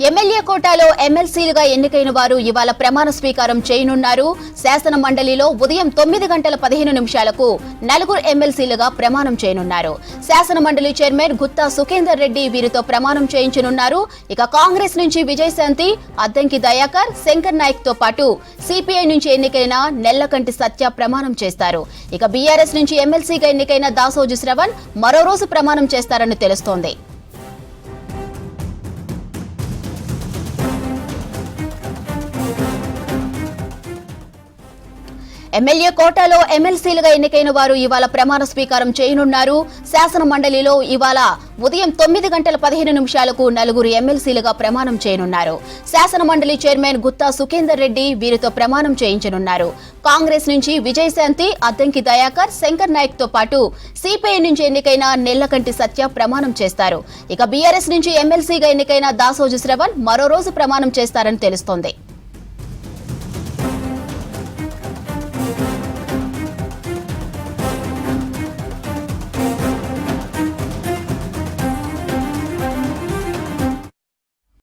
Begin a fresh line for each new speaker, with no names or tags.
MLA కోటాలో ఎమ్మెల్సీలుగా ఎన్నికైన వారు ఇవాళ ప్రమాణ స్వీకారం చేయనున్నారు. శాసన మండలిలో ఉదయం 9:15 నలుగురు ఎమ్మెల్సీలుగా ప్రమాణం చేయనున్నారు. శాసన మండలి చైర్మన్ గుత్తా సుఖేందర్ రెడ్డి వీరితో ప్రమాణం చేయించనున్నారు. ఇక కాంగ్రెస్ నుంచి విజయశాంతి, అద్దంకి దయాకర్, శంకర్ నాయక్ తో పాటు సిపిఐ నుంచి ఎన్నికైన నెల్లకంటి సత్య ప్రమాణం చేస్తారు. ఇక బీఆర్ఎస్ నుంచి ఎమ్మెల్సీగా ఎన్నికైన దాసోజు శ్రవణ్ మరో రోజు ప్రమాణం చేస్తారని తెలుస్తోంది. ఎమ్మెల్యే కోటాలో ఎమ్మెల్సీలుగా ఎన్నికైన వారు ఇవాళ ప్రమాణ స్వీకారం చేయనున్నారు. శాసన మండలిలో ఇవాళ ఉదయం 9:15 నలుగురు ఎమ్మెల్సీలుగా ప్రమాణం చేయనున్నారు. శాసన మండలి చైర్మన్ గుత్తా సుఖేందర్ రెడ్డి వీరితో ప్రమాణం చేయించనున్నారు. కాంగ్రెస్ నుంచి విజయశాంతి, అద్దంకి దయాకర్, శంకర్ నాయక్ తో పాటు సిపిఐ నుంచి ఎన్నికైన నెల్లకంటి సత్య ప్రమాణం చేస్తారు. ఇక బీఆర్ఎస్ నుంచి ఎమ్మెల్సీగా ఎన్నికైన దాసోజు శ్రవణ్ మరో రోజు ప్రమాణం చేస్తారని తెలుస్తోంది.